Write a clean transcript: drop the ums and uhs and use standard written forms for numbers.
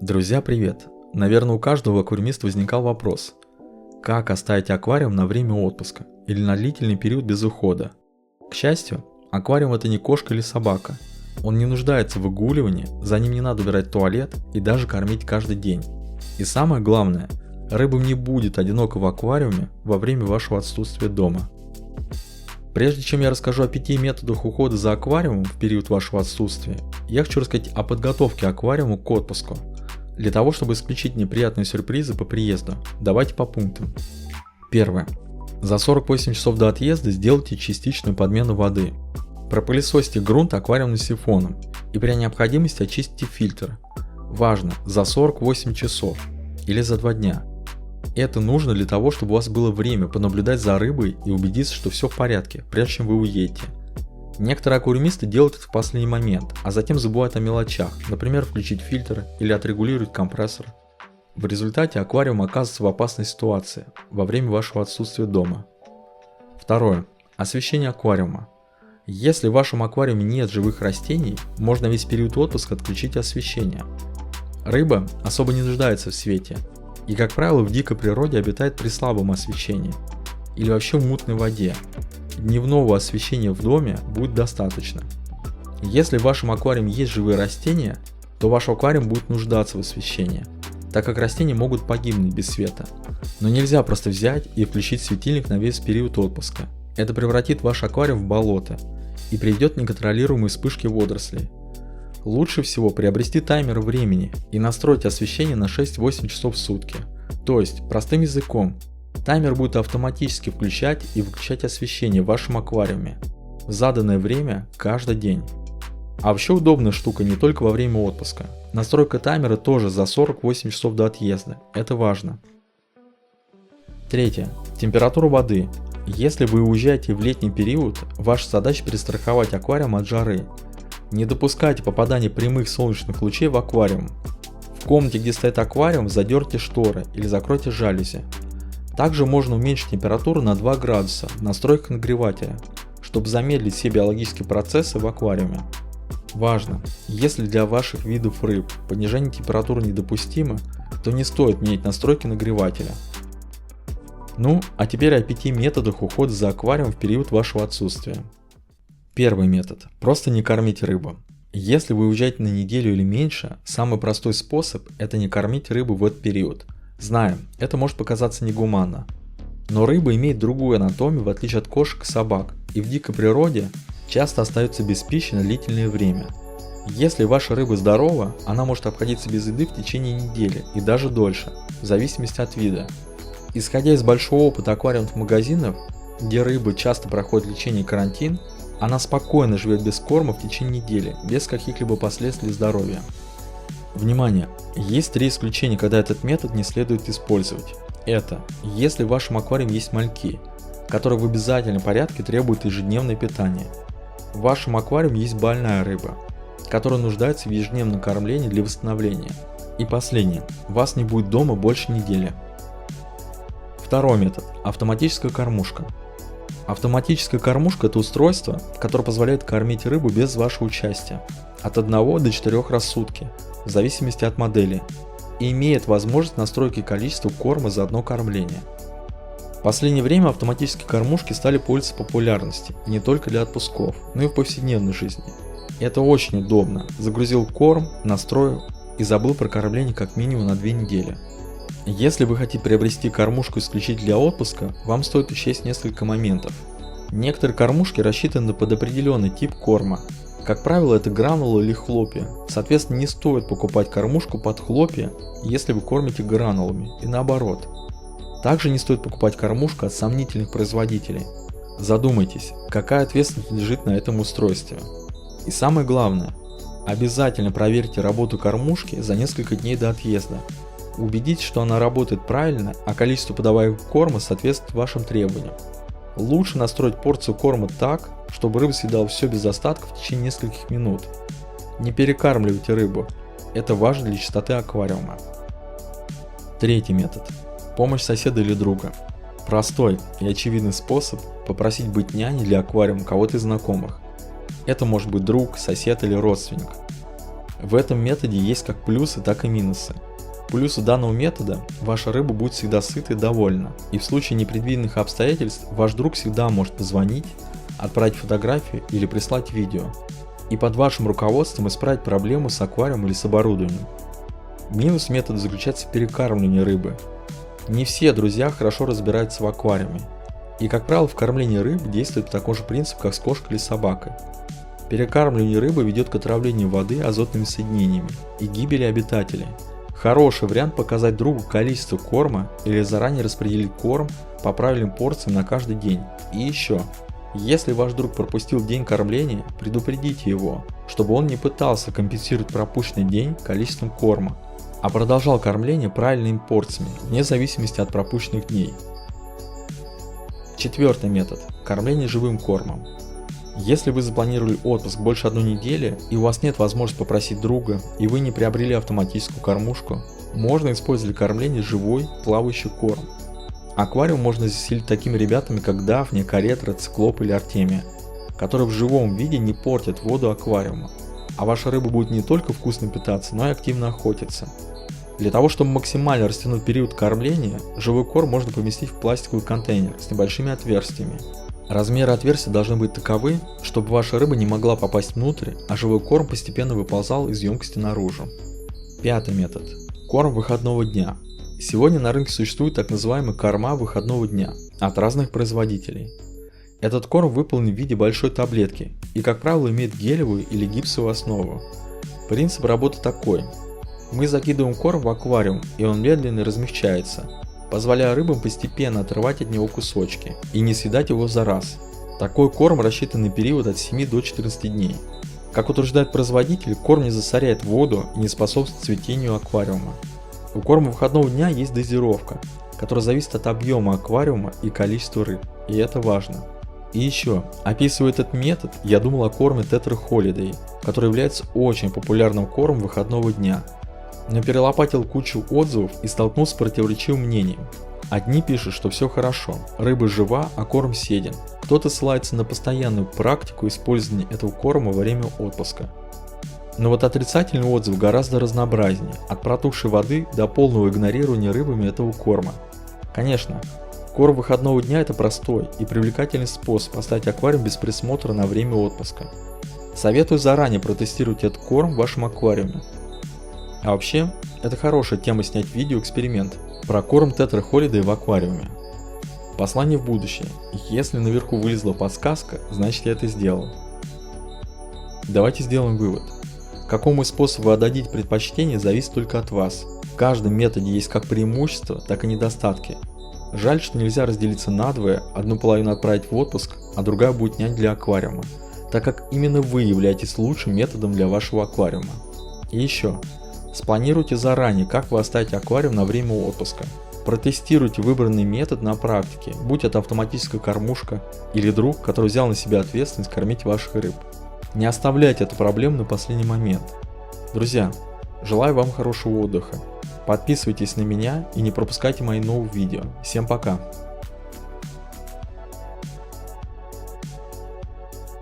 Друзья, привет! Наверное, у каждого аквариумиста возникал вопрос, как оставить аквариум на время отпуска или на длительный период без ухода. К счастью, аквариум это не кошка или собака. Он не нуждается в выгуливании, за ним не надо убирать туалет и даже кормить каждый день. И самое главное, рыбам не будет одиноко в аквариуме во время вашего отсутствия дома. Прежде чем я расскажу о 5 методах ухода за аквариумом в период вашего отсутствия, я хочу рассказать о подготовке аквариума к отпуску. Для того, чтобы исключить неприятные сюрпризы по приезду, давайте по пунктам. Первое. За 48 часов до отъезда сделайте частичную подмену воды. Пропылесосьте грунт аквариумным сифоном и при необходимости очистите фильтр. Важно, за 48 часов или за 2 дня. Это нужно для того, чтобы у вас было время понаблюдать за рыбой и убедиться, что все в порядке, прежде чем вы уедете. Некоторые аквариумисты делают это в последний момент, а затем забывают о мелочах, например, включить фильтр или отрегулировать компрессор. В результате аквариум оказывается в опасной ситуации во время вашего отсутствия дома. Второе. Освещение аквариума. Если в вашем аквариуме нет живых растений, можно весь период отпуска отключить освещение. Рыба особо не нуждается в свете и, как правило, в дикой природе обитает при слабом освещении или вообще в мутной воде. Дневного освещения в доме будет достаточно. Если в вашем аквариуме есть живые растения, то ваш аквариум будет нуждаться в освещении, так как растения могут погибнуть без света. Но нельзя просто взять и включить светильник на весь период отпуска. Это превратит ваш аквариум в болото и приведет к неконтролируемой вспышке водорослей. Лучше всего приобрести таймер времени и настроить освещение на 6-8 часов в сутки. То есть, простым языком, таймер будет автоматически включать и выключать освещение в вашем аквариуме в заданное время каждый день. А вообще удобная штука не только во время отпуска. Настройка таймера тоже за 48 часов до отъезда. Это важно. Третье. Температура воды. Если вы уезжаете в летний период, ваша задача перестраховать аквариум от жары. Не допускайте попадания прямых солнечных лучей в аквариум. В комнате, где стоит аквариум, задерните шторы или закройте жалюзи. Также можно уменьшить температуру на 2 градуса в настройках нагревателя, чтобы замедлить все биологические процессы в аквариуме. Важно, если для ваших видов рыб понижение температуры недопустимо, то не стоит менять настройки нагревателя. Ну, а теперь о 5 методах ухода за аквариумом в период вашего отсутствия. Первый метод. Просто не кормить рыбу. Если вы уезжаете на неделю или меньше, самый простой способ – это не кормить рыбу в этот период. Знаю, это может показаться негуманно, но рыба имеет другую анатомию в отличие от кошек и собак, и в дикой природе часто остается без пищи на длительное время. Если ваша рыба здорова, она может обходиться без еды в течение недели и даже дольше, в зависимости от вида. Исходя из большого опыта аквариумных магазинов, где рыба часто проходит лечение и карантин, она спокойно живет без корма в течение недели, без каких-либо последствий для здоровья. Внимание! Есть 3 исключения, когда этот метод не следует использовать. Это, если в вашем аквариуме есть мальки, которые в обязательном порядке требуют ежедневное питание. В вашем аквариуме есть больная рыба, которая нуждается в ежедневном кормлении для восстановления. И последнее, вас не будет дома больше недели. Второй метод – автоматическая кормушка. Автоматическая кормушка – это устройство, которое позволяет кормить рыбу без вашего участия от 1 до 4 раз в сутки, в зависимости от модели, и имеет возможность настройки количества корма за одно кормление. В последнее время автоматические кормушки стали пользоваться популярностью не только для отпусков, но и в повседневной жизни. Это очень удобно. Загрузил корм, настроил и забыл про кормление как минимум на 2 недели. Если вы хотите приобрести кормушку исключительно для отпуска, вам стоит учесть несколько моментов. Некоторые кормушки рассчитаны под определенный тип корма. Как правило, это гранулы или хлопья. Соответственно, не стоит покупать кормушку под хлопья, если вы кормите гранулами, и наоборот. Также не стоит покупать кормушку от сомнительных производителей. Задумайтесь, какая ответственность лежит на этом устройстве. И самое главное, обязательно проверьте работу кормушки за несколько дней до отъезда. Убедитесь, что она работает правильно, а количество подаваемого корма соответствует вашим требованиям. Лучше настроить порцию корма так, чтобы рыба съедала все без остатка в течение нескольких минут. Не перекармливайте рыбу, это важно для чистоты аквариума. Третий метод. Помощь соседа или друга. Простой и очевидный способ попросить быть няней для аквариума кого-то из знакомых. Это может быть друг, сосед или родственник. В этом методе есть как плюсы, так и минусы. Плюсы данного метода – ваша рыба будет всегда сыта и довольна, и в случае непредвиденных обстоятельств ваш друг всегда может позвонить, отправить фотографию или прислать видео, и под вашим руководством исправить проблему с аквариумом или с оборудованием. Минус метода заключается в перекармливании рыбы. Не все друзья хорошо разбираются в аквариуме, и как правило в кормлении рыб действует такой же принцип, как с кошкой или собакой. Перекармливание рыбы ведет к отравлению воды азотными соединениями и гибели обитателей. Хороший вариант показать другу количество корма или заранее распределить корм по правильным порциям на каждый день. И еще, если ваш друг пропустил день кормления, предупредите его, чтобы он не пытался компенсировать пропущенный день количеством корма, а продолжал кормление правильными порциями, вне зависимости от пропущенных дней. Четвертый метод – кормление живым кормом. Если вы запланировали отпуск больше одной недели и у вас нет возможности попросить друга и вы не приобрели автоматическую кормушку, можно использовать для кормления живой плавающий корм. Аквариум можно заселить такими ребятами, как Дафния, Каретра, Циклоп или Артемия, которые в живом виде не портят воду аквариума, а ваша рыба будет не только вкусно питаться, но и активно охотиться. Для того, чтобы максимально растянуть период кормления, живой корм можно поместить в пластиковый контейнер с небольшими отверстиями. Размеры отверстий должны быть таковы, чтобы ваша рыба не могла попасть внутрь, а живой корм постепенно выползал из емкости наружу. Пятый метод. Корм выходного дня. Сегодня на рынке существуют так называемые корма выходного дня от разных производителей. Этот корм выполнен в виде большой таблетки и, как правило, имеет гелевую или гипсовую основу. Принцип работы такой. Мы закидываем корм в аквариум, и он медленно размягчается, позволяя рыбам постепенно отрывать от него кусочки и не съедать его за раз. Такой корм рассчитан на период от 7 до 14 дней. Как утверждает производитель, корм не засоряет воду и не способствует цветению аквариума. У корма выходного дня есть дозировка, которая зависит от объема аквариума и количества рыб, и это важно. И еще, описывая этот метод, я думал о корме Tetra Holiday, который является очень популярным кормом выходного дня. Но перелопатил кучу отзывов и столкнулся с противоречивым мнением. Одни пишут, что все хорошо, рыба жива, а корм съеден. Кто-то ссылается на постоянную практику использования этого корма во время отпуска. Но вот отрицательный отзыв гораздо разнообразнее, от протухшей воды до полного игнорирования рыбами этого корма. Конечно, корм выходного дня – это простой и привлекательный способ оставить аквариум без присмотра на время отпуска. Советую заранее протестировать этот корм в вашем аквариуме. А вообще, это хорошая тема снять видео-эксперимент про корм Tetra Holiday в аквариуме. Послание в будущее. Если наверху вылезла подсказка, значит я это сделал. Давайте сделаем вывод. Какому способу вы отдадите предпочтение, зависит только от вас. В каждом методе есть как преимущества, так и недостатки. Жаль, что нельзя разделиться надвое, одну половину отправить в отпуск, а другая будет нянь для аквариума, так как именно вы являетесь лучшим методом для вашего аквариума. И еще. Спланируйте заранее, как вы оставите аквариум на время отпуска. Протестируйте выбранный метод на практике, будь это автоматическая кормушка или друг, который взял на себя ответственность кормить ваших рыб. Не оставляйте эту проблему на последний момент. Друзья, желаю вам хорошего отдыха. Подписывайтесь на меня и не пропускайте мои новые видео. Всем пока!